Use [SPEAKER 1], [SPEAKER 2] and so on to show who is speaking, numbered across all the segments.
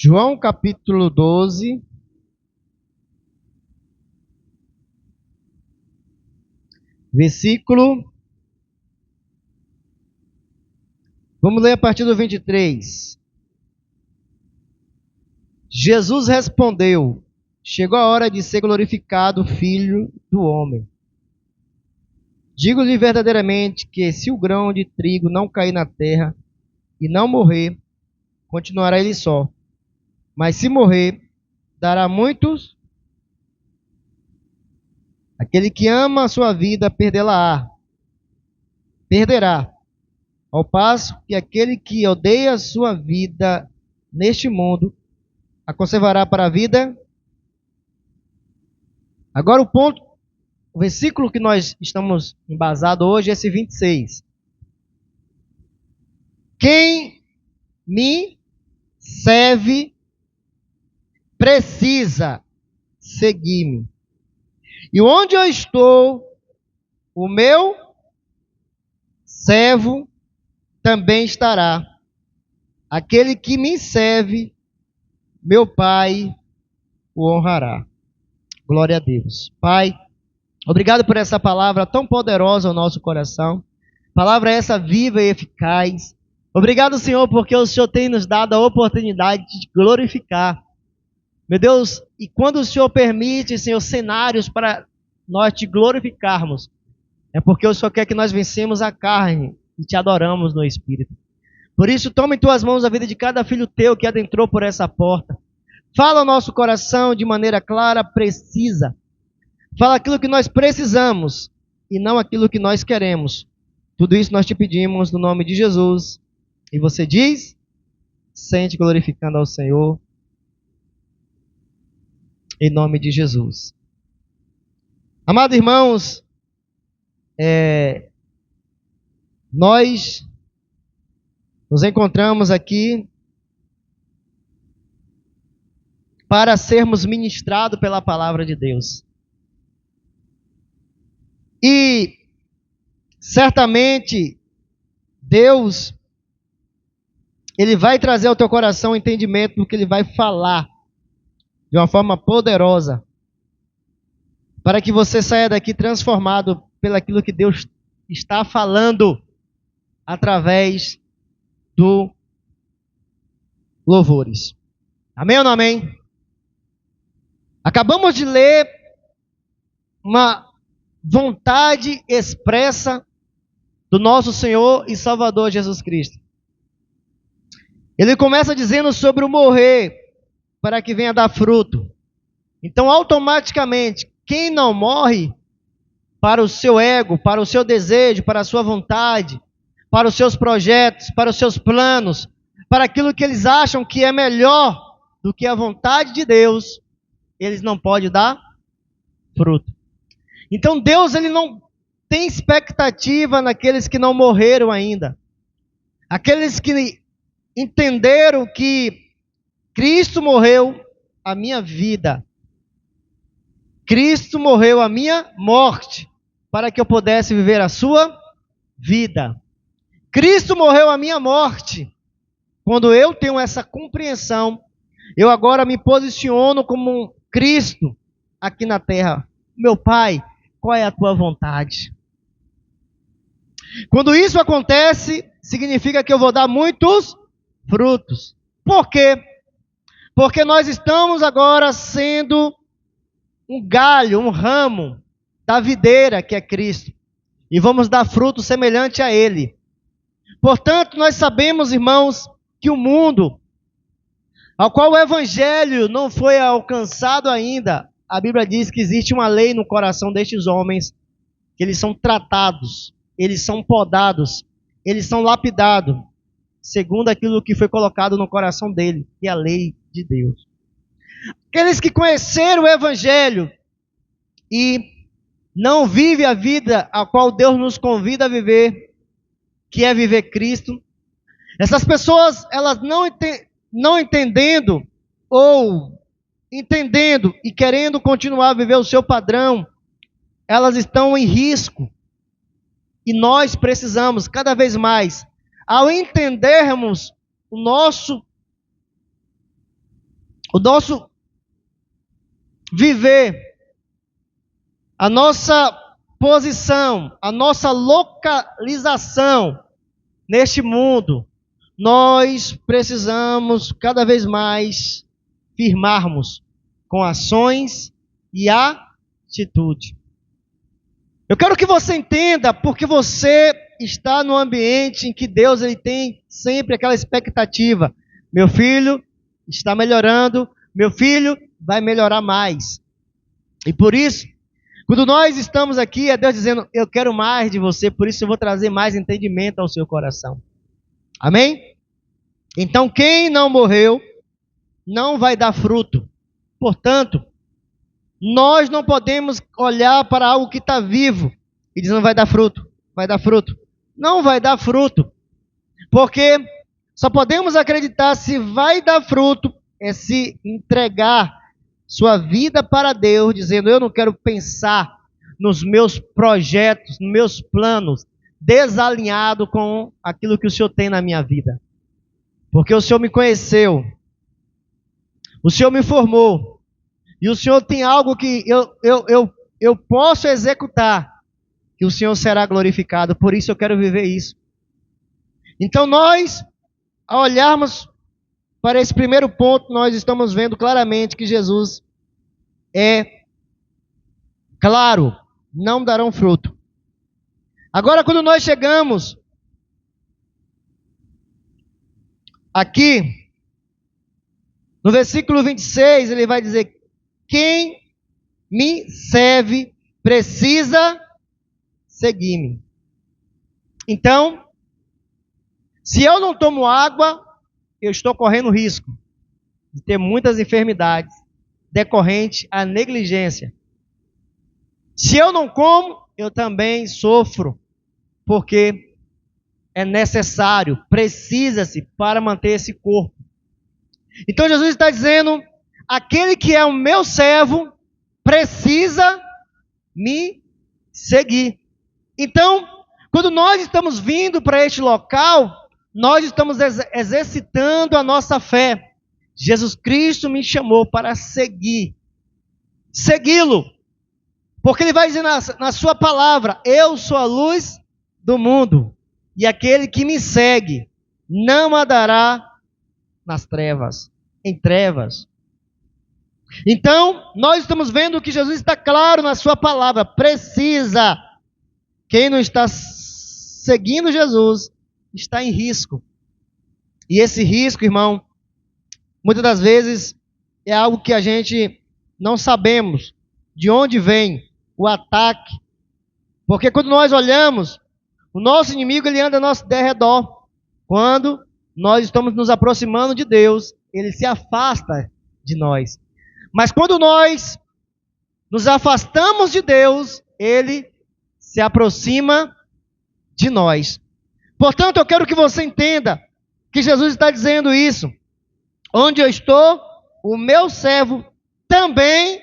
[SPEAKER 1] João capítulo 12, versículo... Vamos ler a partir do 23. Jesus respondeu: chegou a hora de ser glorificado o Filho do Homem. Digo-lhe verdadeiramente que se o grão de trigo não cair na terra e não morrer, continuará ele só. Mas se morrer, dará muitos. Aquele que ama a sua vida, perderá. Ao passo que aquele que odeia a sua vida neste mundo, a conservará para a vida. Agora o versículo que nós estamos embasados hoje é esse 26. Quem me serve precisa seguir-me. E onde eu estou, o meu servo também estará. Aquele que me serve, meu Pai o honrará. Glória a Deus. Pai, obrigado por essa palavra tão poderosa ao nosso coração. Palavra essa viva e eficaz. Obrigado, Senhor, porque o Senhor tem nos dado a oportunidade de glorificar. Meu Deus, e quando o Senhor permite, Senhor, cenários para nós te glorificarmos, é porque o Senhor quer que nós vencemos a carne e te adoramos no Espírito. Por isso, toma em tuas mãos a vida de cada filho teu que adentrou por essa porta. Fala ao nosso coração de maneira clara, precisa. Fala aquilo que nós precisamos e não aquilo que nós queremos. Tudo isso nós te pedimos no nome de Jesus. E você diz, sente glorificando ao Senhor, em nome de Jesus. Amados irmãos, nós nos encontramos aqui para sermos ministrados pela palavra de Deus. E certamente Deus, Ele vai trazer ao teu coração o entendimento do que Ele vai falar de uma forma poderosa, para que você saia daqui transformado pelaquilo que Deus está falando através do louvores. Amém ou não amém? Acabamos de ler uma vontade expressa do nosso Senhor e Salvador Jesus Cristo. Ele começa dizendo sobre o morrer para que venha dar fruto. Então, automaticamente, quem não morre para o seu ego, para o seu desejo, para a sua vontade, para os seus projetos, para os seus planos, para aquilo que eles acham que é melhor do que a vontade de Deus, eles não podem dar fruto. Então Deus, Ele não tem expectativa naqueles que não morreram ainda. Aqueles que entenderam que Cristo morreu a minha vida. Cristo morreu a minha morte para que eu pudesse viver a sua vida. Cristo morreu a minha morte. Quando eu tenho essa compreensão, eu agora me posiciono como um Cristo aqui na terra. Meu Pai, qual é a tua vontade? Quando isso acontece, significa que eu vou dar muitos frutos. Por quê? Porque nós estamos agora sendo um galho, um ramo da videira que é Cristo. E vamos dar fruto semelhante a Ele. Portanto, nós sabemos, irmãos, que o mundo, ao qual o Evangelho não foi alcançado ainda, a Bíblia diz que existe uma lei no coração destes homens, que eles são tratados, eles são podados, eles são lapidados, segundo aquilo que foi colocado no coração dele, que é a lei de Deus. Aqueles que conheceram o Evangelho e não vivem a vida a qual Deus nos convida a viver, que é viver Cristo, essas pessoas, elas não entendendo ou entendendo e querendo continuar a viver o seu padrão, elas estão em risco. E nós precisamos cada vez mais, ao entendermos o nosso o nosso viver, a nossa posição, a nossa localização neste mundo, nós precisamos cada vez mais firmarmos com ações e atitude. Eu quero que você entenda, porque você está no ambiente em que Deus ele tem sempre aquela expectativa. Meu filho está melhorando, meu filho vai melhorar mais. E por isso, quando nós estamos aqui, é Deus dizendo, eu quero mais de você, por isso eu vou trazer mais entendimento ao seu coração. Amém? Então, quem não morreu, não vai dar fruto. Portanto, nós não podemos olhar para algo que está vivo e dizer, não vai dar fruto, vai dar fruto. Não vai dar fruto. Porque só podemos acreditar se vai dar fruto, é se entregar sua vida para Deus, dizendo, eu não quero pensar nos meus projetos, nos meus planos, desalinhado com aquilo que o Senhor tem na minha vida. Porque o Senhor me conheceu, o Senhor me formou, e o Senhor tem algo que eu posso executar, que o Senhor será glorificado, por isso eu quero viver isso. Então nós, ao olharmos para esse primeiro ponto, nós estamos vendo claramente que Jesus é claro, não darão fruto. Agora, quando nós chegamos aqui, no versículo 26, ele vai dizer, quem me serve precisa seguir-me. Então, se eu não tomo água, eu estou correndo risco de ter muitas enfermidades decorrentes à negligência. Se eu não como, eu também sofro, porque é necessário, precisa-se para manter esse corpo. Então Jesus está dizendo, aquele que é o meu servo precisa me seguir. Então, quando nós estamos vindo para este local, nós estamos exercitando a nossa fé. Jesus Cristo me chamou para segui-lo. Porque ele vai dizer na sua palavra, eu sou a luz do mundo, e aquele que me segue não andará nas trevas, em trevas. Então, nós estamos vendo que Jesus está claro na sua palavra, precisa. Quem não está seguindo Jesus está em risco. E esse risco, irmão, muitas das vezes é algo que a gente não sabemos de onde vem o ataque. Porque quando nós olhamos, o nosso inimigo ele anda ao nosso derredor. Quando nós estamos nos aproximando de Deus, ele se afasta de nós. Mas quando nós nos afastamos de Deus, ele se aproxima de nós. Portanto, eu quero que você entenda que Jesus está dizendo isso. Onde eu estou, o meu servo também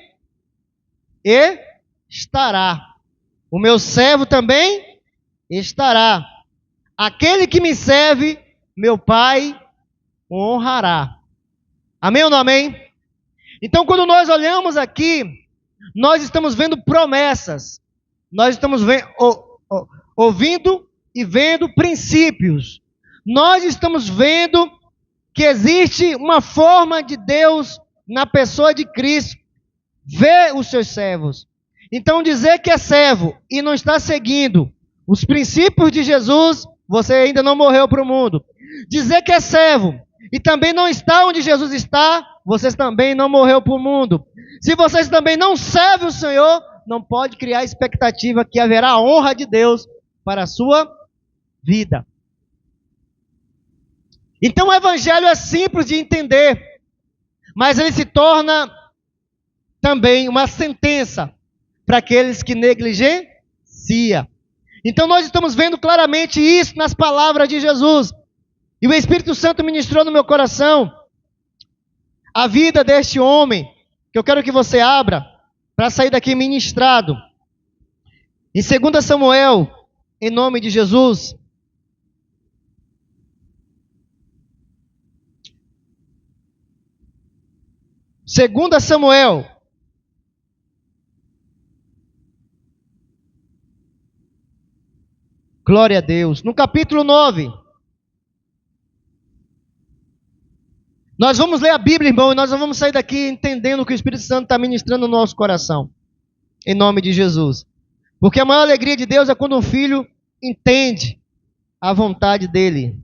[SPEAKER 1] estará. O meu servo também estará. Aquele que me serve, meu Pai o honrará. Amém ou não amém? Então, quando nós olhamos aqui, nós estamos vendo promessas. Nós estamos ouvindo e vendo princípios. Nós estamos vendo que existe uma forma de Deus na pessoa de Cristo ver os seus servos. Então, dizer que é servo e não está seguindo os princípios de Jesus, você ainda não morreu para o mundo. Dizer que é servo e também não está onde Jesus está, vocês também não morreu para o mundo. Se vocês também não servem o Senhor, não pode criar expectativa que haverá a honra de Deus para a sua vida. Então o evangelho é simples de entender, mas ele se torna também uma sentença para aqueles que negligenciam. Então nós estamos vendo claramente isso nas palavras de Jesus. E o Espírito Santo ministrou no meu coração a vida deste homem, que eu quero que você abra, para sair daqui ministrado. Em 2 Samuel, em nome de Jesus. 2 Samuel. Glória a Deus. No capítulo 9. Nós vamos ler a Bíblia, irmão, e nós vamos sair daqui entendendo o que o Espírito Santo está ministrando no nosso coração. Em nome de Jesus. Porque a maior alegria de Deus é quando um filho entende a vontade dele.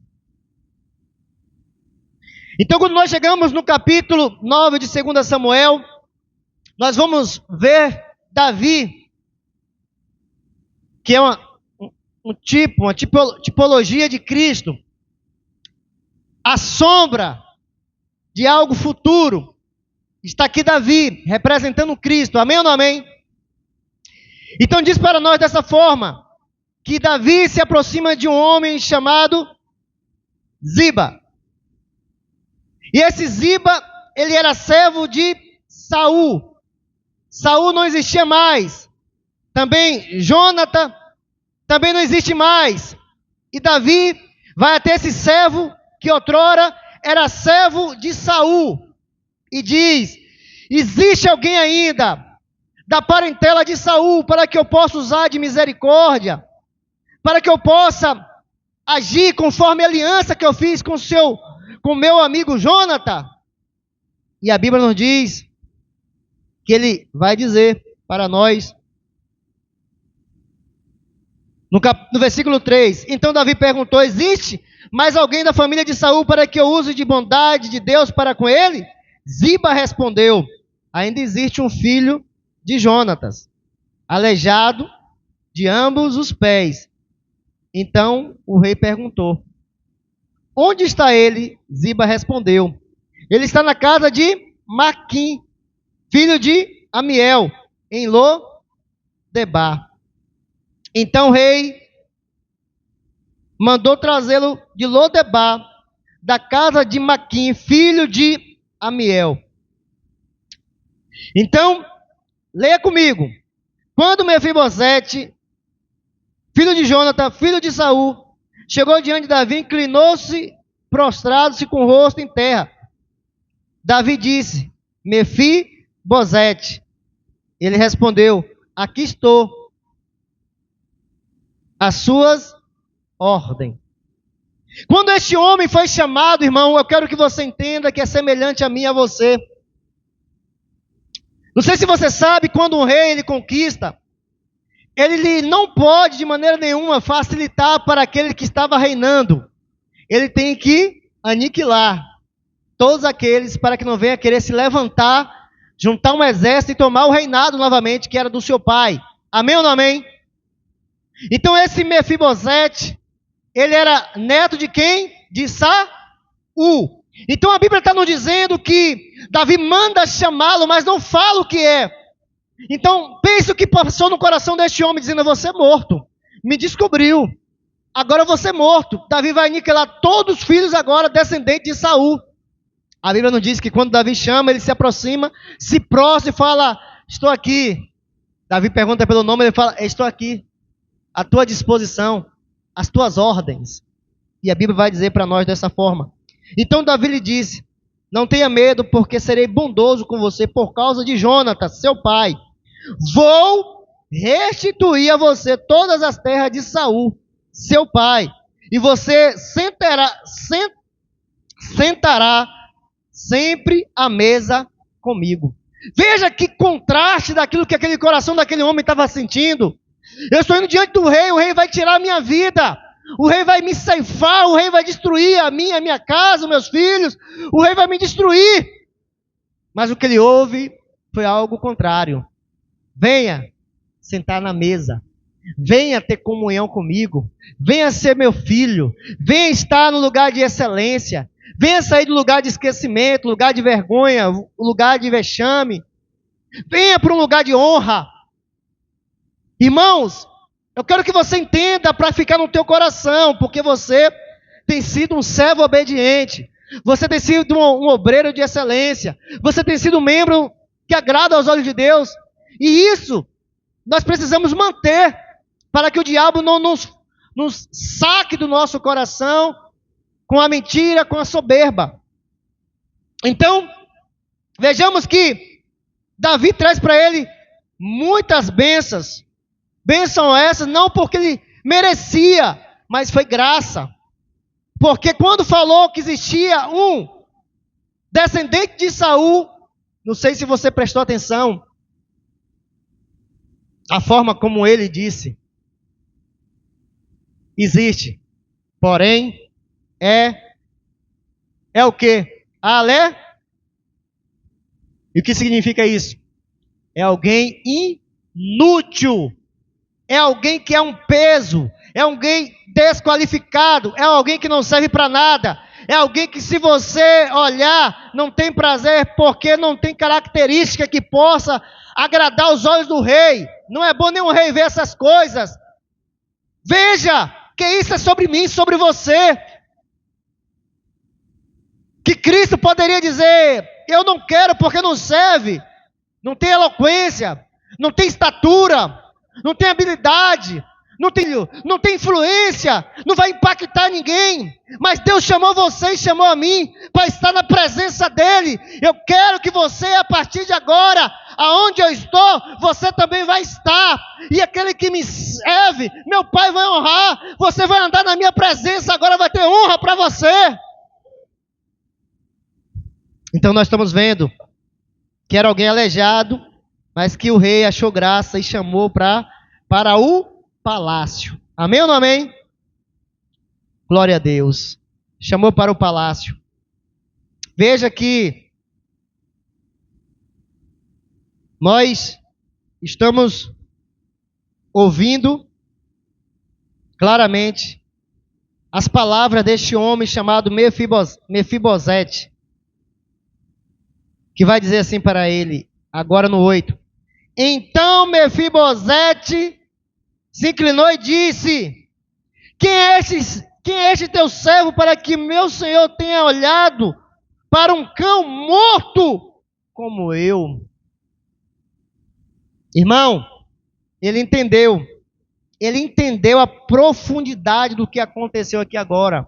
[SPEAKER 1] Então, quando nós chegamos no capítulo 9 de 2 Samuel, nós vamos ver Davi, que é uma tipologia de Cristo, a sombra de algo futuro. Está aqui Davi, representando Cristo. Amém ou não amém? Então diz para nós dessa forma, que Davi se aproxima de um homem chamado Ziba. E esse Ziba, ele era servo de Saul. Saul não existia mais. Também Jônatan também não existe mais. E Davi vai até esse servo que outrora era servo de Saul. E diz: existe alguém ainda da parentela de Saul para que eu possa usar de misericórdia? Para que eu possa agir conforme a aliança que eu fiz com meu amigo Jônatan? E a Bíblia nos diz que ele vai dizer para nós, no versículo 3, então Davi perguntou: existe mais alguém da família de Saul para que eu use de bondade de Deus para com ele? Ziba respondeu: ainda existe um filho de Jonatas, aleijado de ambos os pés. Então o rei perguntou: onde está ele? Ziba respondeu: ele está na casa de Maquim, filho de Amiel, em Lo-debar. Então o rei mandou trazê-lo de Lo-debar, da casa de Maquim, filho de Amiel. Então, leia comigo. Quando Mefibosete, filho de Jônatan, filho de Saul, chegou diante de Davi, inclinou-se, prostrado-se com o rosto em terra. Davi disse: Mefibosete. Ele respondeu: aqui estou, às suas ordens. Quando este homem foi chamado, irmão, eu quero que você entenda que é semelhante a mim e a você. Não sei se você sabe, quando um rei ele conquista, ele não pode de maneira nenhuma facilitar para aquele que estava reinando. Ele tem que aniquilar todos aqueles para que não venha querer se levantar, juntar um exército e tomar o reinado novamente, que era do seu pai. Amém ou não amém? Então esse Mefibosete, ele era neto de quem? De Saul. Então a Bíblia está nos dizendo que Davi manda chamá-lo, mas não fala o que é. Então pense o que passou no coração deste homem, dizendo: você é morto, me descobriu, agora eu vou ser morto. Davi vai aniquilar todos os filhos agora descendentes de Saul. A Bíblia nos diz que quando Davi chama, ele se aproxima, se prostra e fala: estou aqui. Davi pergunta pelo nome, ele fala: estou aqui, à tua disposição, às tuas ordens. E a Bíblia vai dizer para nós dessa forma. Então Davi lhe disse: não tenha medo, porque serei bondoso com você por causa de Jônatan, seu pai. Vou restituir a você todas as terras de Saul, seu pai, e você sentará sempre à mesa comigo. Veja que contraste daquilo que aquele coração daquele homem estava sentindo. Eu estou indo diante do rei, o rei vai tirar a minha vida, o rei vai me ceifar, o rei vai destruir a minha casa, os meus filhos, o rei vai me destruir. Mas o que ele ouve foi algo contrário. Venha sentar na mesa, venha ter comunhão comigo, venha ser meu filho, venha estar no lugar de excelência, venha sair do lugar de esquecimento, lugar de vergonha, lugar de vexame, venha para um lugar de honra. Irmãos, eu quero que você entenda para ficar no teu coração, porque você tem sido um servo obediente, você tem sido um obreiro de excelência, você tem sido um membro que agrada aos olhos de Deus, e isso nós precisamos manter, para que o diabo não nos saque do nosso coração com a mentira, com a soberba. Então, Vejamos que Davi traz para ele muitas bênçãos. Bênçãos essas não porque ele merecia, mas foi graça. Porque quando falou que existia um descendente de Saul, não sei se você prestou atenção, a forma como ele disse, existe, porém, é o quê? Alé? E o que significa isso? É alguém inútil, é alguém que é um peso, é alguém desqualificado, é alguém que não serve para nada, é alguém que se você olhar, não tem prazer, porque não tem característica que possa agradar os olhos do rei. Não é bom nenhum rei ver essas coisas. Veja, que isso é sobre mim, sobre você. Que Cristo poderia dizer, eu não quero porque não serve, não tem eloquência, não tem estatura, não tem habilidade, não tem influência, não vai impactar ninguém. Mas Deus chamou você e chamou a mim para estar na presença dEle. Eu quero que você, a partir de agora, aonde eu estou, você também vai estar. E aquele que me serve, meu Pai vai honrar. Você vai andar na minha presença, agora vai ter honra para você. Então nós estamos vendo que era alguém aleijado, mas que o rei achou graça e chamou para o palácio. Amém ou não amém? Glória a Deus. Chamou para o palácio. Veja que nós estamos ouvindo claramente as palavras deste homem chamado Mefibosete, que vai dizer assim para ele, agora no 8. Então Mefibosete se inclinou e disse, quem é este teu servo para que meu senhor tenha olhado para um cão morto como eu? Irmão, ele entendeu a profundidade do que aconteceu aqui agora.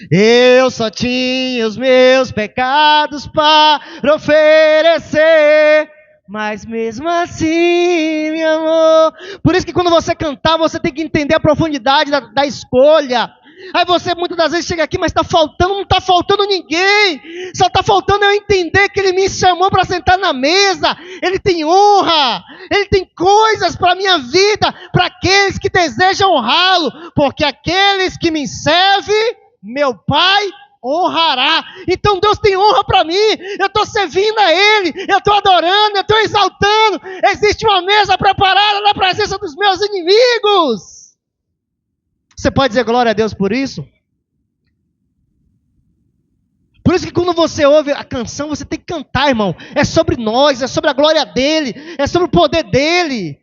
[SPEAKER 1] Eu só tinha os meus pecados para oferecer, mas mesmo assim me amou. Por isso que quando você cantar, você tem que entender a profundidade da escolha. Aí você muitas das vezes chega aqui, mas está faltando, não está faltando ninguém. Só está faltando eu entender que Ele me chamou para sentar na mesa. Ele tem honra, Ele tem coisas para a minha vida, para aqueles que desejam honrá-lo. Porque aqueles que me servem, meu Pai honrará. Então Deus tem honra para mim. Eu estou servindo a Ele, eu estou adorando, eu estou exaltando. Existe uma mesa preparada na presença dos meus inimigos. Você pode dizer glória a Deus por isso? Por isso que quando você ouve a canção, você tem que cantar, irmão. É sobre nós, é sobre a glória dEle, é sobre o poder dEle.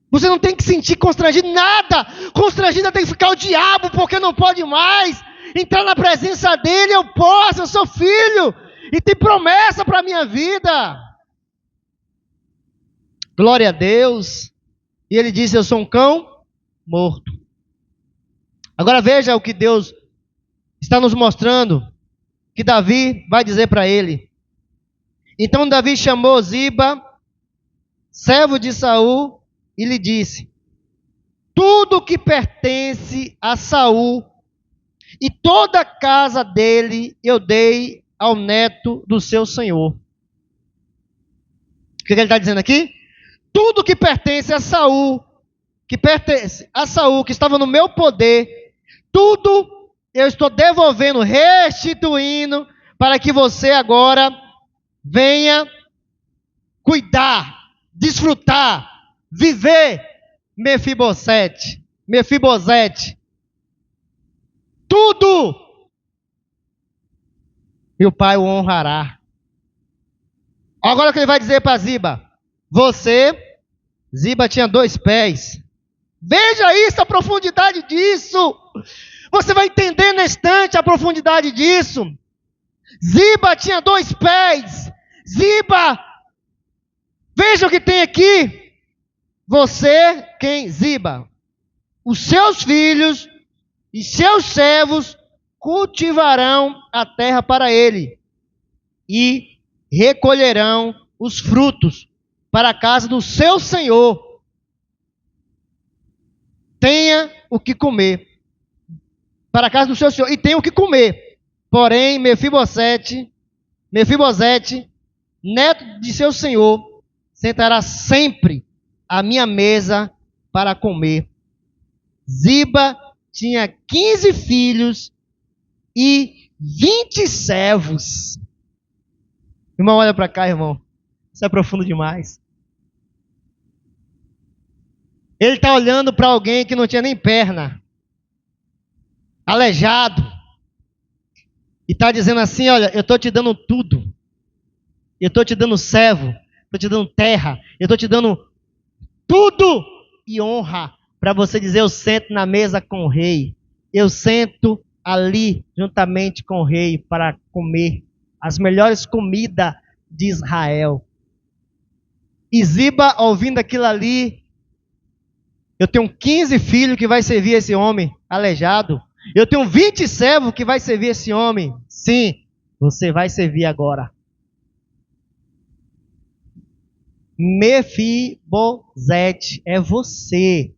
[SPEAKER 1] Você não tem que sentir constrangido, nada. Constrangido tem que ficar o diabo, porque não pode mais. Entrar na presença dEle, eu posso, eu sou filho. E tem promessa para a minha vida. Glória a Deus. E ele disse, eu sou um cão morto. Agora veja o que Deus está nos mostrando, que Davi vai dizer para ele. Então Davi chamou Ziba, servo de Saul, e lhe disse, tudo que pertence a Saul e toda a casa dele eu dei ao neto do seu senhor. O que ele está dizendo aqui? Tudo que pertence a Saul, que estava no meu poder, tudo eu estou devolvendo, restituindo, para que você agora venha cuidar, desfrutar, viver. Mefibosete, tudo, e o pai o honrará. Agora o que ele vai dizer para Ziba? Ziba tinha 2 pés. Veja isso, a profundidade disso. Você vai entender na instante a profundidade disso. Ziba tinha 2 pés. Ziba, veja o que tem aqui. Você, quem? Ziba. Os seus filhos e seus servos cultivarão a terra para ele. e recolherão os frutos para a casa do seu senhor. Tenha o que comer. Para a casa do seu senhor, e tenha o que comer. Porém, Mefibosete, neto de seu senhor, sentará sempre à minha mesa para comer. Ziba tinha 15 filhos e 20 servos. Irmão, olha para cá, irmão. Isso é profundo demais. Ele está olhando para alguém que não tinha nem perna, aleijado, e está dizendo assim: olha, eu estou te dando tudo. Eu estou te dando servo, estou te dando terra, eu estou te dando tudo e honra para você dizer: eu sento na mesa com o rei. Eu sento ali juntamente com o rei para comer as melhores comidas de Israel. E Ziba, ouvindo aquilo ali: eu tenho 15 filhos que vai servir esse homem aleijado. Eu tenho 20 servos que vai servir esse homem. Sim, você vai servir agora. Mefibosete, é você.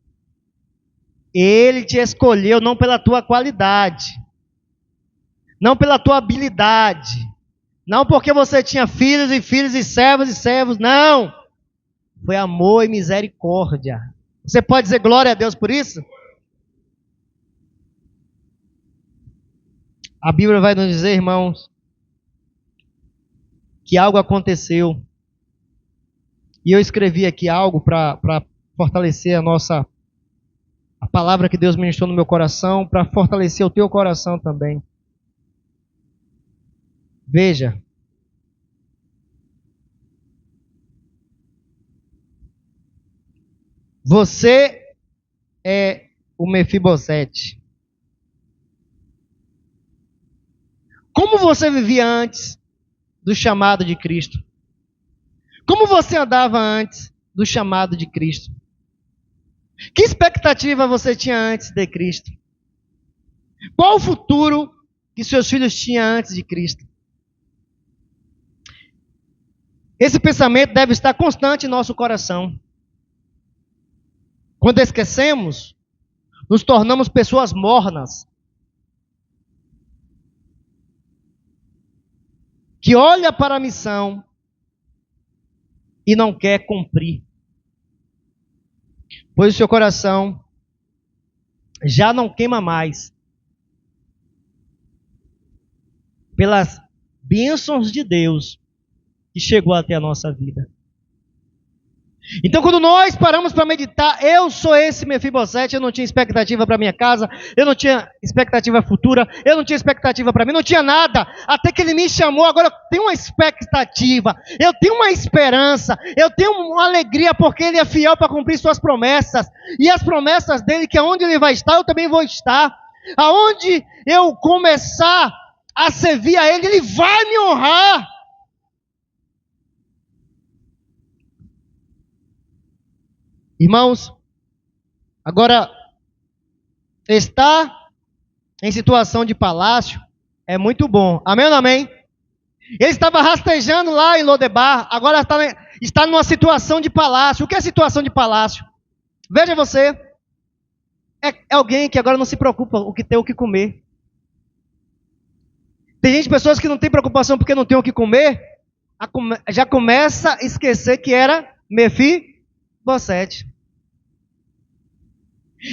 [SPEAKER 1] Ele te escolheu não pela tua qualidade, não pela tua habilidade, não porque você tinha filhos e servos, não. Foi amor e misericórdia. Você pode dizer glória a Deus por isso? A Bíblia vai nos dizer, irmãos, que algo aconteceu. E eu escrevi aqui algo para fortalecer a palavra que Deus ministrou no meu coração, para fortalecer o teu coração também. Veja. Você é o Mefibosete. Como você vivia antes do chamado de Cristo? Como você andava antes do chamado de Cristo? Que expectativa você tinha antes de Cristo? Qual o futuro que seus filhos tinham antes de Cristo? Esse pensamento deve estar constante em nosso coração. Quando esquecemos, nos tornamos pessoas mornas, que olha para a missão e não quer cumprir. Pois o seu coração já não queima mais pelas bênçãos de Deus que chegou até a nossa vida. Então, quando nós paramos para meditar, eu sou esse Mefibosete, eu não tinha expectativa para minha casa, eu não tinha expectativa futura, eu não tinha expectativa para mim, não tinha nada, até que ele me chamou. Agora eu tenho uma expectativa, eu tenho uma esperança, eu tenho uma alegria, porque ele é fiel para cumprir suas promessas, e as promessas dele, que aonde ele vai estar, eu também vou estar. Aonde eu começar a servir a ele, ele vai me honrar. Irmãos, agora, estar em situação de palácio é muito bom. Amém ou não amém? Ele estava rastejando lá em Lodebar, agora está numa situação de palácio. O que é situação de palácio? Veja você, é alguém que agora não se preocupa o que tem o que comer. Tem pessoas que não têm preocupação porque não tem o que comer, já começa a esquecer que era Mefibosete.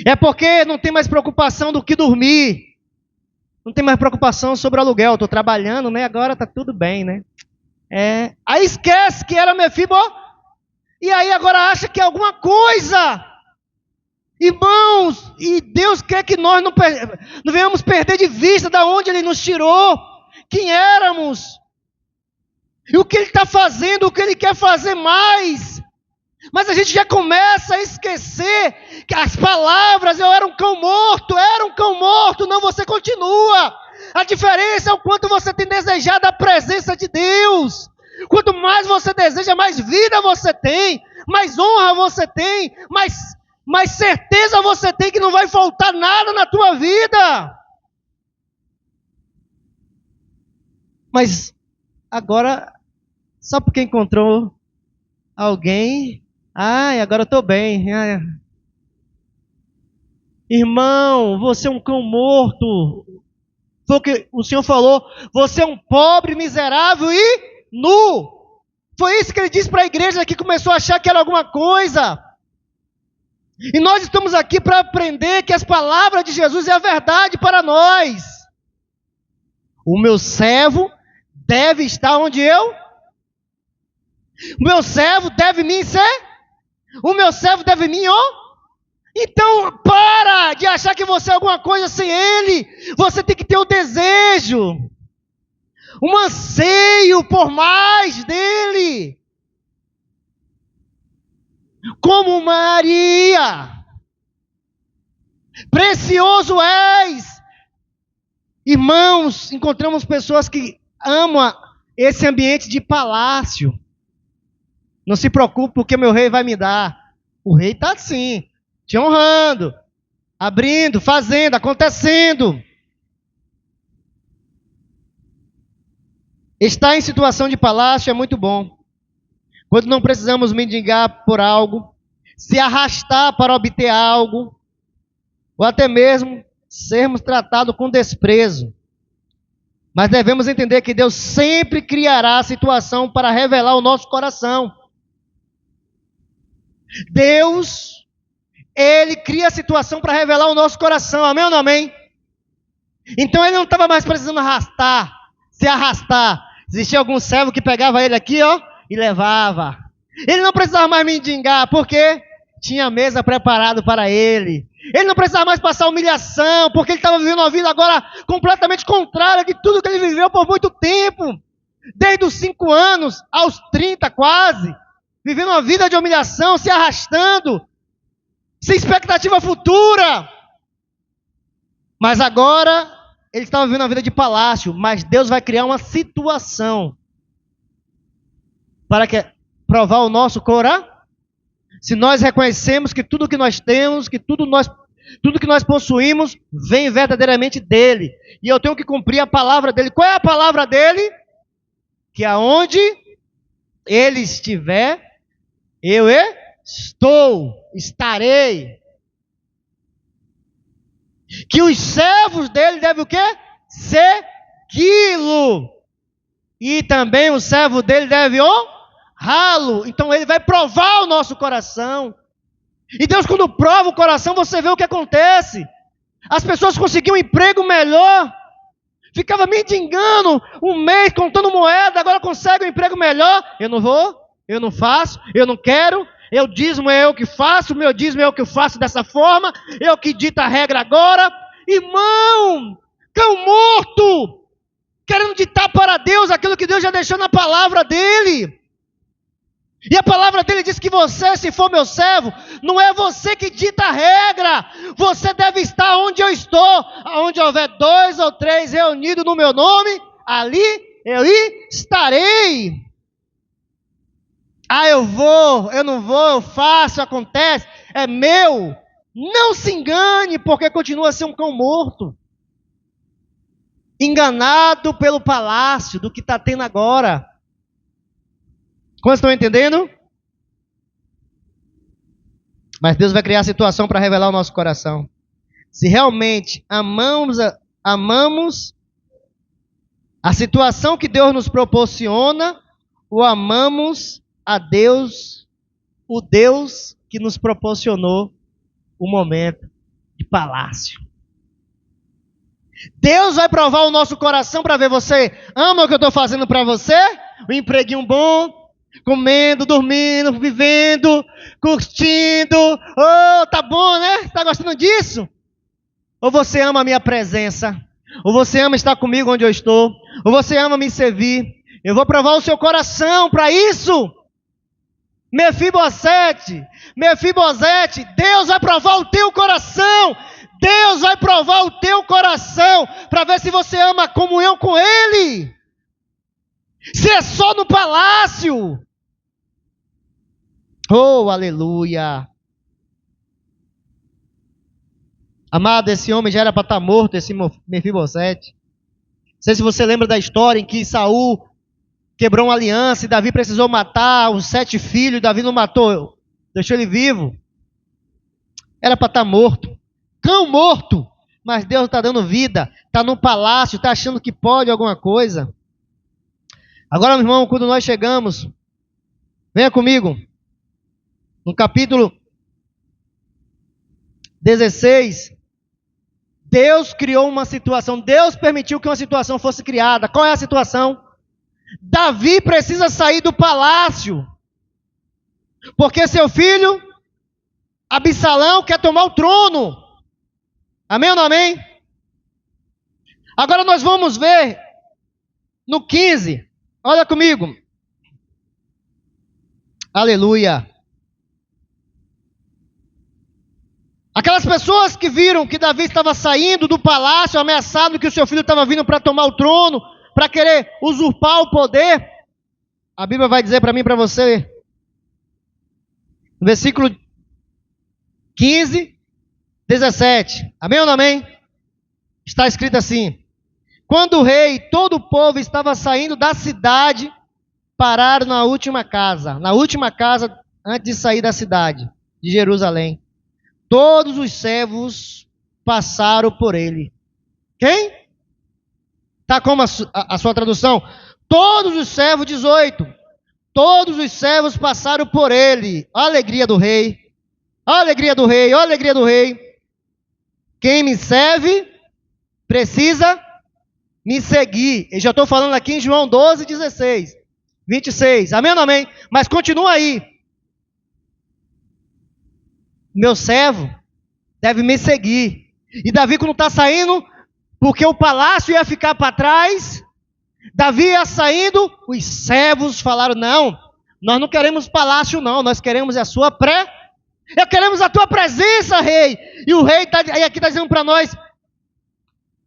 [SPEAKER 1] É porque não tem mais preocupação do que dormir. Não tem mais preocupação sobre o aluguel. Estou trabalhando, né? Agora está tudo bem, né? Aí esquece que era Mefibosete. E aí agora acha que é alguma coisa. Irmãos, e Deus quer que nós não venhamos perder de vista de onde Ele nos tirou. Quem éramos. E o que Ele está fazendo, o que Ele quer fazer mais. Mas a gente já começa a esquecer que as palavras: eu era um cão morto, não, você continua. A diferença é o quanto você tem desejado a presença de Deus. Quanto mais você deseja, mais vida você tem, mais honra você tem, mais certeza você tem que não vai faltar nada na tua vida. Mas agora, só porque encontrou alguém, ai, agora eu estou bem. Ai. Irmão, você é um cão morto. Foi o que o Senhor falou. Você é um pobre, miserável e nu. Foi isso que ele disse para a igreja que começou a achar que era alguma coisa. E nós estamos aqui para aprender que as palavras de Jesus é a verdade para nós. O meu servo deve estar onde eu? O meu servo deve me ser? O meu servo deve me, Então, para de achar que você é alguma coisa sem ele. Você tem que ter o desejo, um anseio por mais dele. Como Maria. Precioso és. Irmãos, encontramos pessoas que amam esse ambiente de palácio. Não se preocupe porque meu rei vai me dar. O rei está assim, te honrando, abrindo, fazendo, acontecendo. Estar em situação de palácio é muito bom. Quando não precisamos mendigar por algo, se arrastar para obter algo, ou até mesmo sermos tratados com desprezo. Mas devemos entender que Deus sempre criará a situação para revelar o nosso coração. Deus, Ele cria a situação para revelar o nosso coração. Amém ou não amém? Então Ele não estava mais precisando se arrastar. Existia algum servo que pegava ele aqui, e levava. Ele não precisava mais mendigar, porque tinha a mesa preparada para ele. Ele não precisava mais passar humilhação, porque ele estava vivendo uma vida agora completamente contrária de tudo que ele viveu por muito tempo. Desde os 5 anos aos 30 quase. Vivendo uma vida de humilhação, se arrastando, sem expectativa futura. Mas agora, ele estava vivendo uma vida de palácio, mas Deus vai criar uma situação para provar o nosso coração. Se nós reconhecemos que tudo que nós temos, que tudo que nós possuímos, vem verdadeiramente dele. E eu tenho que cumprir a palavra dele. Qual é a palavra dele? Que aonde ele estiver, eu estarei. Que os servos dele devem o quê? Segui-lo. E também o servo dele deve honrá-lo. Então ele vai provar o nosso coração. E Deus, quando prova o coração, você vê o que acontece. As pessoas conseguiam um emprego melhor. Ficava mendigando um mês, contando moeda, agora consegue um emprego melhor. Eu não vou, eu não faço, eu não quero. Eu dízimo é eu que faço, meu dízimo é eu que faço dessa forma. Eu que dito a regra agora. Irmão, cão morto, querendo ditar para Deus aquilo que Deus já deixou na palavra dele. E a palavra dele diz que você, se for meu servo, não é você que dita a regra. Você deve estar onde eu estou. Onde houver 2 ou 3 reunidos no meu nome, ali eu estarei. Eu vou, eu não vou, eu faço, acontece, é meu. Não se engane, porque continua a ser um cão morto. Enganado pelo palácio do que está tendo agora. Como estão entendendo? Mas Deus vai criar a situação para revelar o nosso coração. Se realmente amamos a situação que Deus nos proporciona, ou amamos a Deus, o Deus que nos proporcionou o momento de palácio. Deus vai provar o nosso coração para ver, você ama o que eu estou fazendo para você? Um empreguinho bom, comendo, dormindo, vivendo, curtindo. Tá bom, né? Tá gostando disso? Ou você ama a minha presença? Ou você ama estar comigo onde eu estou? Ou você ama me servir? Eu vou provar o seu coração para isso. Mefibosete, Deus vai provar o teu coração. Deus vai provar o teu coração para ver se você ama a comunhão com Ele. Se é só no palácio. Oh, aleluia. Amado, esse homem já era para estar morto, esse Mefibosete. Não sei se você lembra da história em que Saul quebrou uma aliança e Davi precisou matar os 7 filhos, Davi não matou, deixou ele vivo. Era para estar morto. Cão morto. Mas Deus está dando vida. Está no palácio, está achando que pode alguma coisa. Agora, meu irmão, quando nós chegamos, venha comigo. No capítulo 16, Deus criou uma situação. Deus permitiu que uma situação fosse criada. Qual é a situação? Davi precisa sair do palácio. Porque seu filho, Absalão, quer tomar o trono. Amém ou não amém? Agora nós vamos ver no 15. Olha comigo. Aleluia. Aquelas pessoas que viram que Davi estava saindo do palácio, ameaçado que o seu filho estava vindo para tomar o trono, para querer usurpar o poder, a Bíblia vai dizer para mim e para você, no versículo 15, 17. Amém ou não amém? Está escrito assim: quando o rei e todo o povo estava saindo da cidade, pararam na última casa antes de sair da cidade de Jerusalém. Todos os servos passaram por ele. Quem? Está como a sua tradução? Todos os servos, 18. Todos os servos passaram por ele. A alegria do rei. A alegria do rei. A alegria do rei. Quem me serve precisa me seguir. Eu já estou falando aqui em João 12, 16, 26. Amém ou não amém? Mas continua aí. Meu servo deve me seguir. E Davi, quando está saindo, porque o palácio ia ficar para trás, Davi ia saindo, os servos falaram: não, nós não queremos palácio não, nós queremos a sua queremos a tua presença, rei. E o rei aqui está dizendo para nós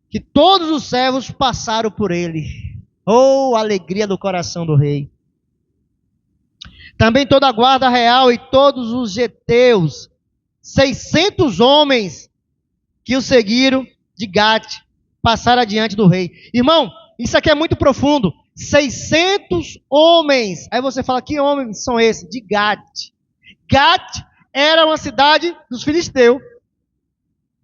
[SPEAKER 1] que todos os servos passaram por ele. Oh, alegria do coração do rei. Também toda a guarda real e todos os geteus, 600 homens que o seguiram de Gate, passaram adiante do rei. Irmão, isso aqui é muito profundo. 600 homens. Aí você fala: que homens são esses? De Gate. Gate era uma cidade dos filisteus.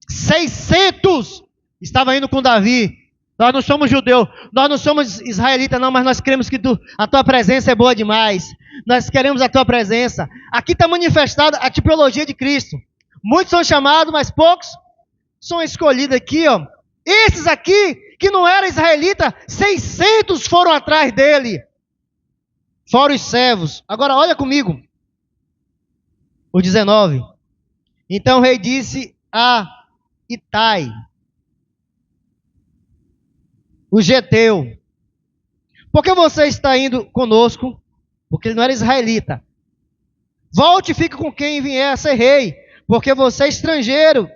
[SPEAKER 1] 600 estava indo com Davi. Nós não somos judeus, nós não somos israelitas não, mas nós queremos que a tua presença é boa demais. Nós queremos a tua presença. Aqui está manifestada a tipologia de Cristo. Muitos são chamados, mas poucos são escolhidos aqui, ó. Esses aqui, que não eram israelitas, 600 foram atrás dele. Fora os servos. Agora olha comigo. O 19. Então o rei disse a Itai, o geteu: por que você está indo conosco? Porque ele não era israelita. Volte e fique com quem vier a ser rei, porque você é estrangeiro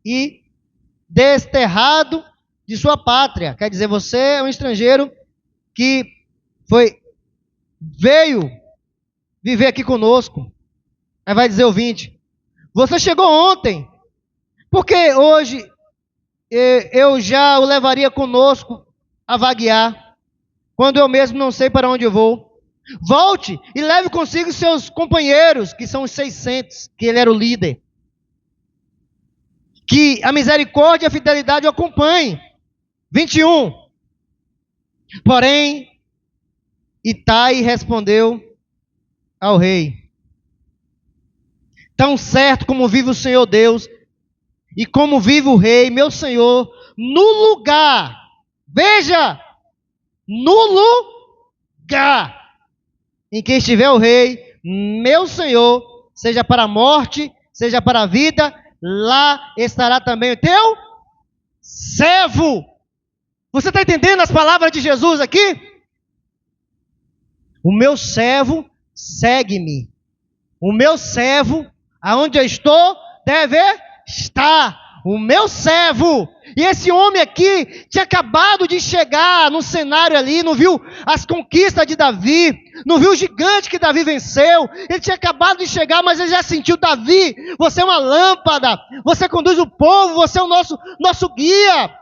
[SPEAKER 1] e desterrado de sua pátria. Quer dizer, você é um estrangeiro que veio viver aqui conosco. Aí vai dizer o 20: você chegou ontem, porque hoje eu já o levaria conosco a vaguear, quando eu mesmo não sei para onde eu vou. Volte e leve consigo seus companheiros, que são os 600, que ele era o líder. Que a misericórdia e a fidelidade o acompanhem. 21. Porém, Itai respondeu ao rei: tão certo como vive o Senhor Deus, e como vive o rei, meu senhor, no lugar, veja, no lugar em que estiver o rei, meu senhor, seja para a morte, seja para a vida, lá estará também o teu servo. Você está entendendo as palavras de Jesus aqui? O meu servo segue-me. O meu servo, aonde eu estou, deve estar. O meu servo. E esse homem aqui tinha acabado de chegar no cenário ali, não viu as conquistas de Davi, não viu o gigante que Davi venceu. Ele tinha acabado de chegar, mas ele já sentiu: Davi, você é uma lâmpada, você conduz o povo, você é o nosso guia.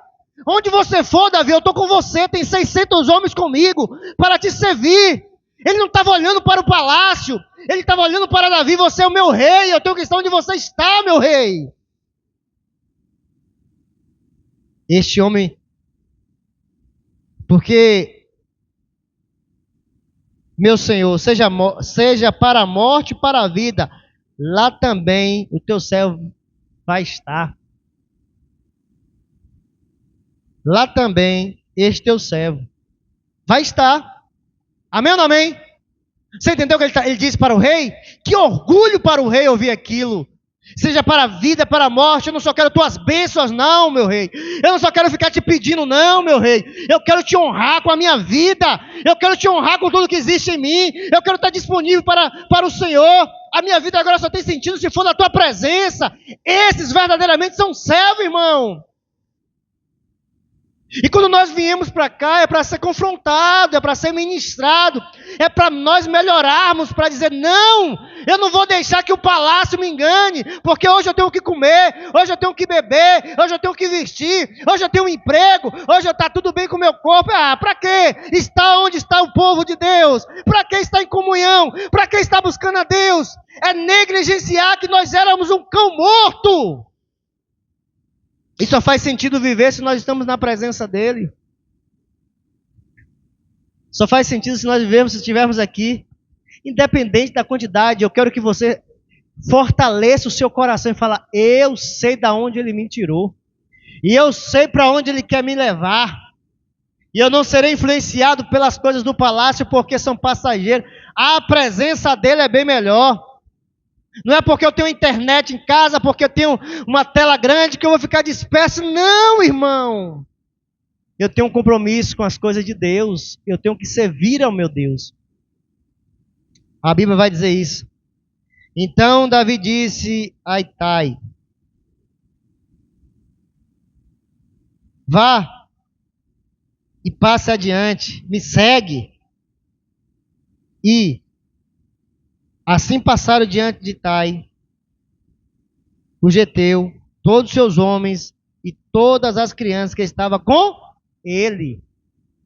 [SPEAKER 1] Onde você for, Davi, eu estou com você. Tem 600 homens comigo para te servir. Ele não estava olhando para o palácio. Ele estava olhando para Davi. Você é o meu rei. Eu tenho que estar onde você está, meu rei. Este homem, porque, meu Senhor, seja para a morte, para a vida, lá também o teu servo vai estar. Lá também este teu servo vai estar. Amém ou não amém? Você entendeu o que ele disse para o rei? Que orgulho para o rei ouvir aquilo. Seja para a vida, para a morte. Eu não só quero tuas bênçãos, não, meu rei. Eu não só quero ficar te pedindo, não, meu rei. Eu quero te honrar com a minha vida. Eu quero te honrar com tudo que existe em mim. Eu quero estar disponível para o Senhor. A minha vida agora só tem sentido se for na tua presença. Esses verdadeiramente são servos, irmão. E quando nós viemos para cá, é para ser confrontado, é para ser ministrado, é para nós melhorarmos, para dizer, não, eu não vou deixar que o palácio me engane, porque hoje eu tenho que comer, hoje eu tenho que beber, hoje eu tenho que vestir, hoje eu tenho um emprego, hoje está tudo bem com o meu corpo. Para quê? Está onde está o povo de Deus? Para que estar em comunhão? Para que estar buscando a Deus? É negligenciar que nós éramos um cão morto. E só faz sentido viver se nós estamos na presença dEle. Só faz sentido se nós vivemos, se estivermos aqui. Independente da quantidade, eu quero que você fortaleça o seu coração e fale, eu sei de onde Ele me tirou. E eu sei para onde Ele quer me levar. E eu não serei influenciado pelas coisas do palácio, porque são passageiros. A presença dEle é bem melhor. Não é porque eu tenho internet em casa, porque eu tenho uma tela grande que eu vou ficar disperso. Não, irmão. Eu tenho um compromisso com as coisas de Deus. Eu tenho que servir ao meu Deus. A Bíblia vai dizer isso. Então Davi disse a Itai, vá e passe adiante, me segue. E assim passaram diante de Itai, o geteu, todos os seus homens e todas as crianças que estavam com ele.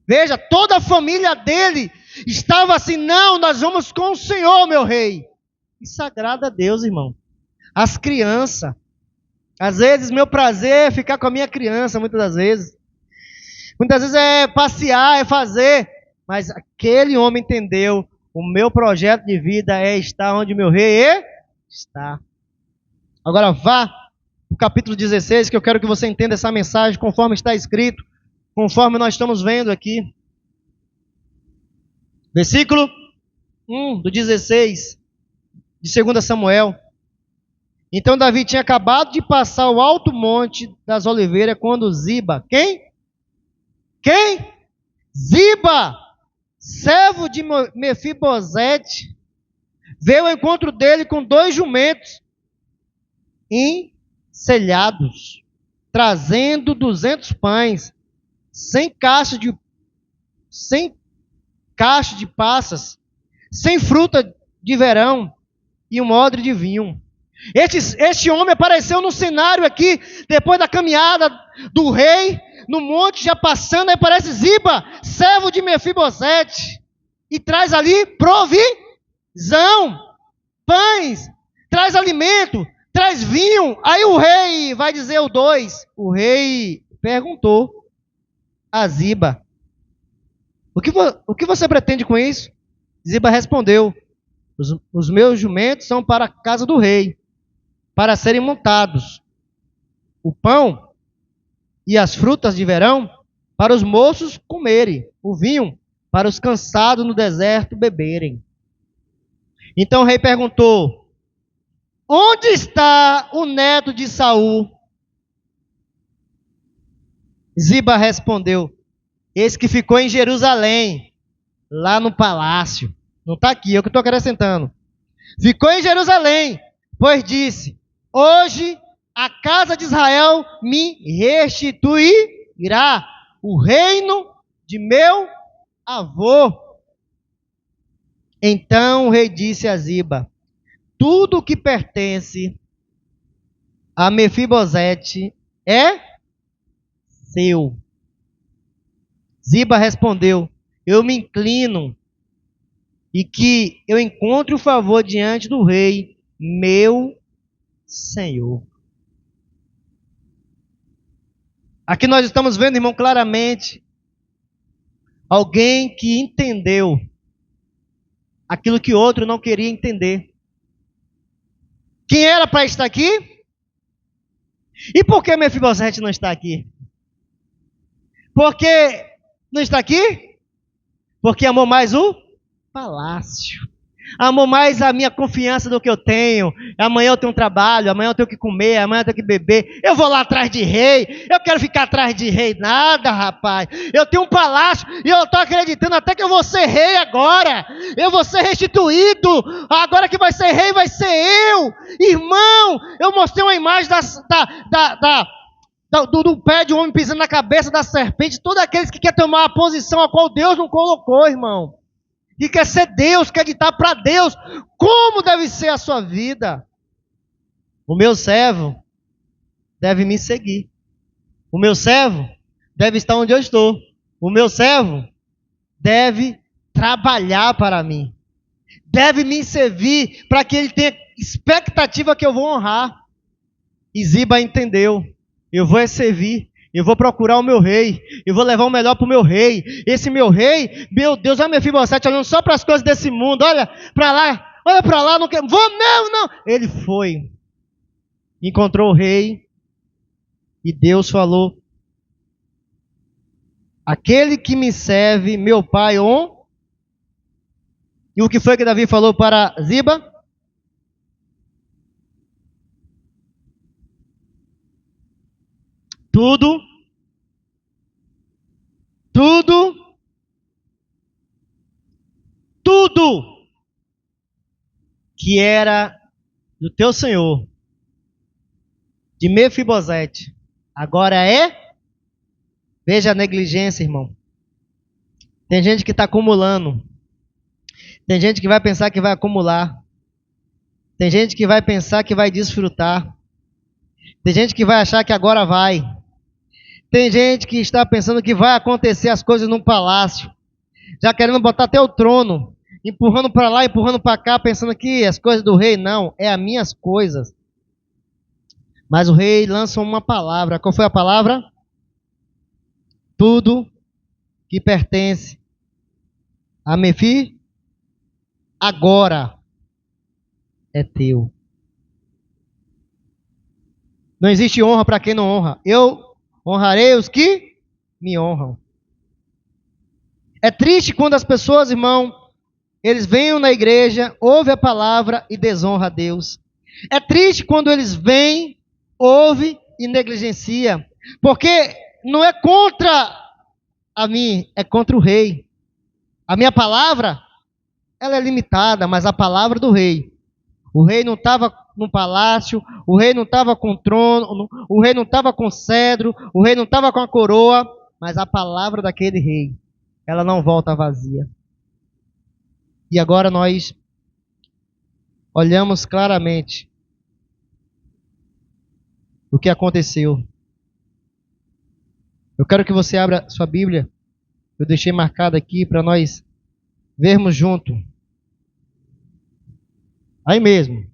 [SPEAKER 1] Veja, toda a família dele estava assim, não, nós vamos com o Senhor, meu rei. Isso agrada a Deus, irmão. As crianças. Às vezes, meu prazer é ficar com a minha criança, muitas das vezes. Muitas vezes é passear, é fazer. Mas aquele homem entendeu, o meu projeto de vida é estar onde meu rei está. Agora vá no capítulo 16, que eu quero que você entenda essa mensagem conforme está escrito, conforme nós estamos vendo aqui. Versículo 1 do 16 de 2 Samuel. Então Davi tinha acabado de passar o alto monte das oliveiras quando Ziba, quem? Ziba, servo de Mefibosete, veio ao encontro dele com 2 jumentos enselhados, trazendo 200 pães, 100 caixas de passas, 100 fruta de verão e um odre de vinho. Este homem apareceu no cenário aqui, depois da caminhada do rei, no monte, já passando, aí aparece Ziba, servo de Mefibosete, e traz ali provisão, pães, traz alimento, traz vinho. Aí o rei vai dizer o 2, o rei perguntou a Ziba, o que você pretende com isso? Ziba respondeu, os meus jumentos são para a casa do rei, para serem montados. O pão e as frutas de verão para os moços comerem. O vinho para os cansados no deserto beberem. Então o rei perguntou, onde está o neto de Saul? Ziba respondeu, esse que ficou em Jerusalém, lá no palácio. Não está aqui, é o que eu estou acrescentando. Ficou em Jerusalém, pois disse, hoje a casa de Israel me restituirá o reino de meu avô. Então o rei disse a Ziba, tudo o que pertence a Mefibosete é seu. Ziba respondeu: eu me inclino e que eu encontre o favor diante do rei, meu senhor. Aqui nós estamos vendo, irmão, claramente alguém que entendeu aquilo que outro não queria entender. Quem era para estar aqui? E por que Mefibosete não está aqui? Porque não está aqui? Porque amou mais o palácio. Amou mais a minha confiança do que eu tenho. Amanhã eu tenho um trabalho, amanhã eu tenho que comer, amanhã eu tenho que beber. Eu vou lá atrás de rei. Eu quero ficar atrás de rei. Nada, rapaz. Eu tenho um palácio e eu estou acreditando até que eu vou ser rei agora. Eu vou ser restituído. Agora que vai ser rei, vai ser eu. Irmão, eu mostrei uma imagem do pé de um homem pisando na cabeça da serpente. Todos aqueles que querem tomar a posição a qual Deus não colocou, irmão. Que quer ser Deus, quer ditar para Deus como deve ser a sua vida. O meu servo deve me seguir. O meu servo deve estar onde eu estou. O meu servo deve trabalhar para mim. Deve me servir para que ele tenha expectativa que eu vou honrar. E Ziba entendeu. Eu vou servir. Eu vou procurar o meu rei. Eu vou levar o melhor para o meu rei. Esse meu rei, meu Deus, olha Mefibosete olhando só para as coisas desse mundo. Olha para lá, não quero. Vou, não. Ele foi. Encontrou o rei. E Deus falou: aquele que me serve, meu pai, E o que foi que Davi falou para Ziba? Tudo que era do teu senhor, de Mefibosete, agora é? Veja a negligência, irmão. Tem gente que está acumulando. Tem gente que vai pensar que vai acumular. Tem gente que vai pensar que vai desfrutar. Tem gente que vai achar que agora vai. Tem gente que está pensando que vai acontecer as coisas num palácio, já querendo botar até o trono, empurrando para lá, empurrando para cá, pensando que as coisas do rei não, é as minhas coisas. Mas o rei lança uma palavra. Qual foi a palavra? Tudo que pertence a Mefi agora é teu. Não existe honra para quem não honra. Eu honrarei os que me honram. É triste quando as pessoas, irmão, eles vêm na igreja, ouvem a palavra e desonram a Deus. É triste quando eles vêm, ouvem e negligenciam. Porque não é contra a mim, é contra o rei. A minha palavra, ela é limitada, mas a palavra do rei. O rei não estava no palácio, o rei não estava com trono, o rei não estava com cedro, o rei não estava com a coroa, mas a palavra daquele rei, ela não volta vazia. E agora nós olhamos claramente o que aconteceu. Eu quero que você abra sua Bíblia. Eu deixei marcado aqui para nós vermos junto. Aí mesmo.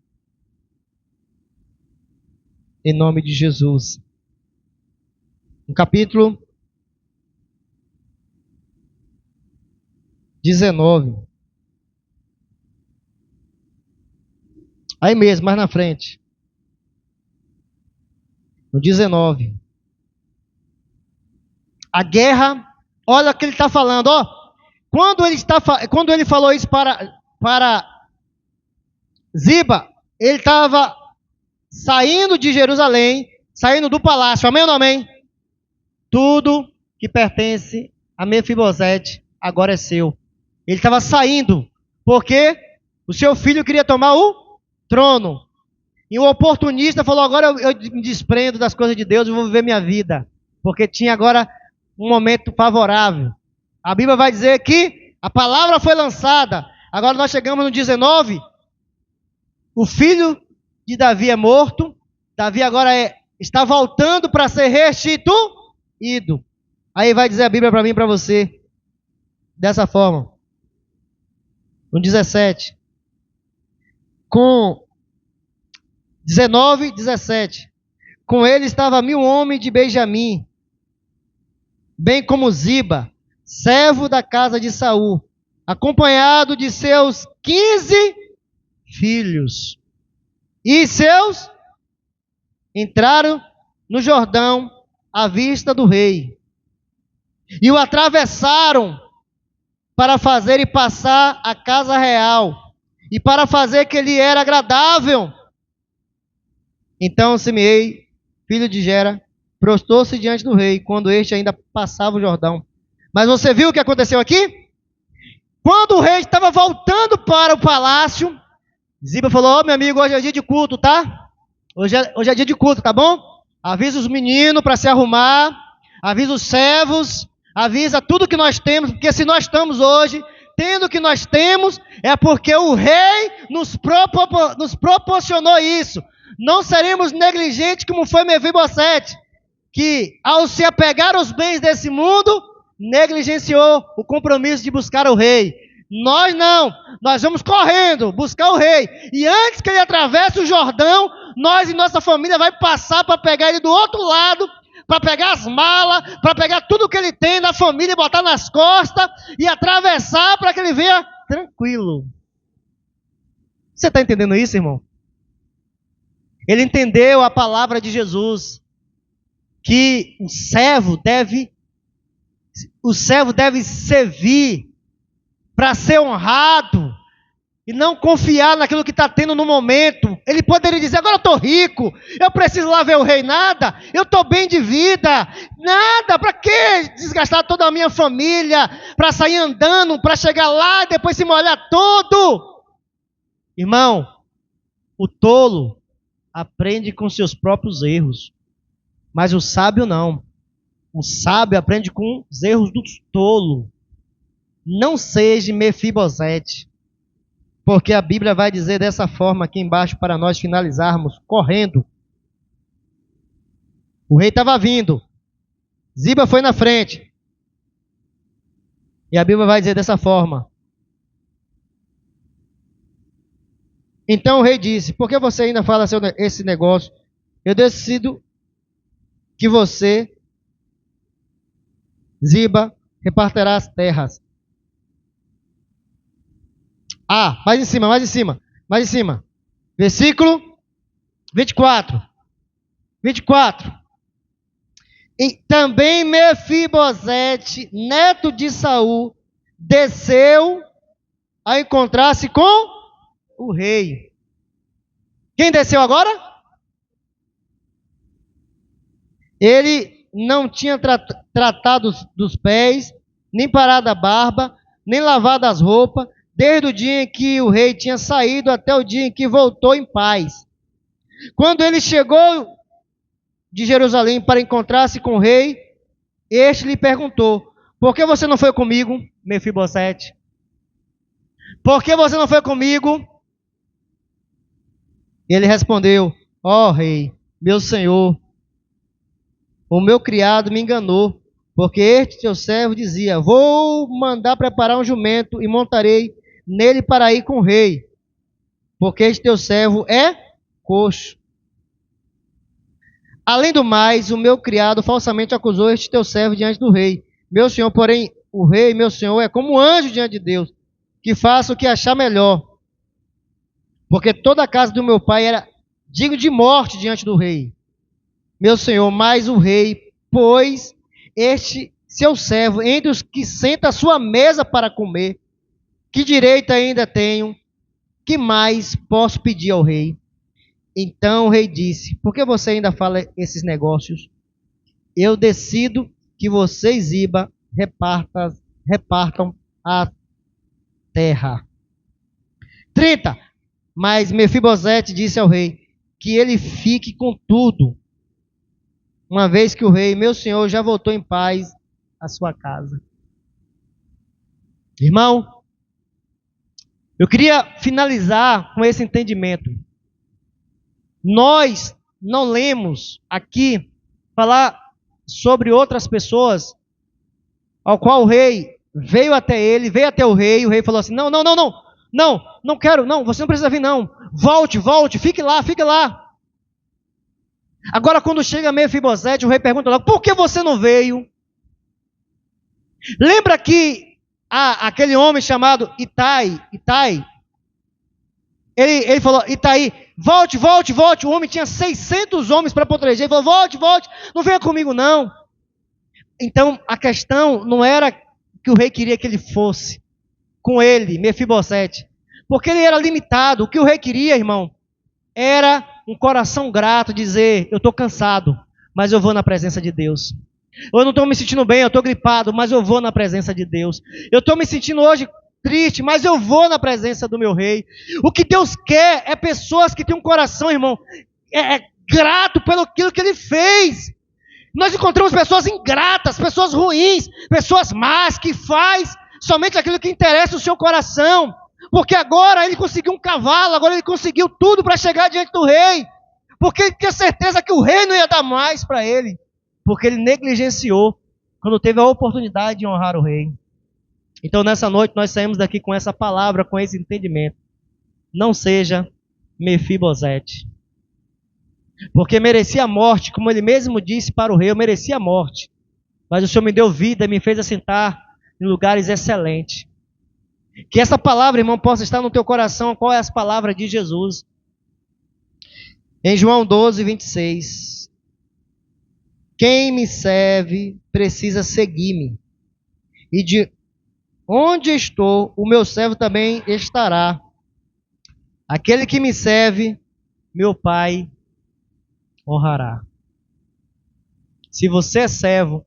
[SPEAKER 1] Em nome de Jesus. No capítulo 19. Aí mesmo, mais na frente. No 19. A guerra, olha o que ele está falando, ó. Quando ele falou isso para Ziba, ele estava saindo de Jerusalém, saindo do palácio, amém ou não amém? Tudo que pertence a Mefibosete agora é seu. Ele estava saindo, porque o seu filho queria tomar o trono. E o oportunista falou, agora eu me desprendo das coisas de Deus e vou viver minha vida. Porque tinha agora um momento favorável. A Bíblia vai dizer que a palavra foi lançada. Agora nós chegamos no 19. O filho de Davi é morto. Davi agora está voltando para ser restituído. Aí vai dizer a Bíblia para mim e para você, dessa forma. No 17. Com 19, 17. Com ele estava 1000 homens de Benjamim, bem como Ziba, servo da casa de Saul, acompanhado de seus 15 filhos. E seus entraram no Jordão à vista do rei. E o atravessaram para fazer e passar a casa real, e para fazer que lhe era agradável. Então Simei, filho de Gera, prostrou-se diante do rei, quando este ainda passava o Jordão. Mas você viu o que aconteceu aqui? Quando o rei estava voltando para o palácio, Ziba falou: meu amigo, hoje é dia de culto, tá? Hoje é dia de culto, tá bom? Avisa os meninos para se arrumar, avisa os servos, avisa tudo que nós temos, porque se nós estamos hoje tendo o que nós temos, é porque o rei nos proporcionou isso. Não seremos negligentes como foi Mefibosete, que ao se apegar aos bens desse mundo, negligenciou o compromisso de buscar o rei. Nós não, nós vamos correndo buscar o rei, e antes que ele atravesse o Jordão, nós e nossa família vai passar para pegar ele do outro lado, para pegar as malas, para pegar tudo que ele tem na família e botar nas costas, e atravessar para que ele venha tranquilo. Você está entendendo isso, irmão? Ele entendeu a palavra de Jesus, que o servo deve servir para ser honrado e não confiar naquilo que está tendo no momento. Ele poderia dizer: agora eu estou rico, eu preciso lá ver o rei. Nada, eu estou bem de vida, nada, para que desgastar toda a minha família, para sair andando, para chegar lá e depois se molhar todo? Irmão, o tolo aprende com seus próprios erros, mas o sábio não. O sábio aprende com os erros do tolo. Não seja Mefibosete, porque a Bíblia vai dizer dessa forma aqui embaixo para nós finalizarmos, correndo. O rei estava vindo, Ziba foi na frente, e a Bíblia vai dizer dessa forma. Então o rei disse: por que você ainda fala esse negócio? Eu decido que você, Ziba, repartirá as terras. Mais em cima. Versículo 24. E também Mefibosete, neto de Saul, desceu a encontrar-se com o rei. Quem desceu agora? Ele não tinha tratado dos pés, nem parado a barba, nem lavado as roupas, desde o dia em que o rei tinha saído até o dia em que voltou em paz. Quando ele chegou de Jerusalém para encontrar-se com o rei, este lhe perguntou: por que você não foi comigo, Mefibosete? Por que você não foi comigo? Ele respondeu: ó rei, meu senhor, o meu criado me enganou, porque este teu servo dizia: vou mandar preparar um jumento e montarei nele para ir com o rei, porque este teu servo é coxo. Além do mais, o meu criado falsamente acusou este teu servo diante do rei. Meu senhor, porém, o rei, meu senhor, é como um anjo diante de Deus, que faça o que achar melhor. Porque toda a casa do meu pai era digno de morte diante do rei. Meu senhor, mas o rei, pois este seu servo entre os que senta à sua mesa para comer, que direito ainda tenho? Que mais posso pedir ao rei? Então o rei disse: por que você ainda fala esses negócios? Eu decido que vocês, Ziba, repartam a terra. 30. Mas Mefibosete disse ao rei que ele fique com tudo, uma vez que o rei, meu senhor, já voltou em paz à sua casa. Irmão, eu queria finalizar com esse entendimento. Nós não lemos aqui falar sobre outras pessoas ao qual o rei veio até o rei falou assim, não quero, não, você não precisa vir não, volte, fique lá. Agora quando chega Mefibosete, o rei pergunta logo, por que você não veio? Lembra que aquele homem chamado Itai, ele falou, Itai, volte, o homem tinha 600 homens para proteger, ele falou, volte, não venha comigo não. Então a questão não era que o rei queria que ele fosse com ele, Mefibosete, porque ele era limitado. O que o rei queria, irmão, era um coração grato, dizer, eu estou cansado, mas eu vou na presença de Deus. Eu não estou me sentindo bem, eu estou gripado, mas eu vou na presença de Deus. Eu estou me sentindo hoje triste, mas eu vou na presença do meu rei. O que Deus quer é pessoas que têm um coração, irmão, grato pelo aquilo que ele fez. Nós encontramos pessoas ingratas, pessoas ruins, pessoas más, que faz somente aquilo que interessa o seu coração. Porque agora ele conseguiu um cavalo, agora ele conseguiu tudo para chegar diante do rei. Porque ele tinha certeza que o rei não ia dar mais para ele. Porque ele negligenciou quando teve a oportunidade de honrar o rei. Então nessa noite nós saímos daqui com essa palavra, com esse entendimento. Não seja Mefibosete. Porque merecia a morte, como ele mesmo disse para o rei, eu merecia a morte. Mas o Senhor me deu vida e me fez assentar em lugares excelentes. Que essa palavra, irmão, possa estar no teu coração. Qual é a palavra de Jesus? Em João 12, 26. Quem me serve precisa seguir-me. E de onde estou, o meu servo também estará. Aquele que me serve, meu Pai honrará. Se você é servo,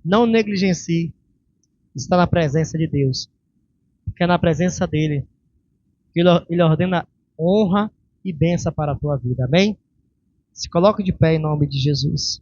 [SPEAKER 1] não negligencie estar na presença de Deus. Porque é na presença dele que ele ordena honra e bênção para a tua vida. Amém? Se coloque de pé em nome de Jesus.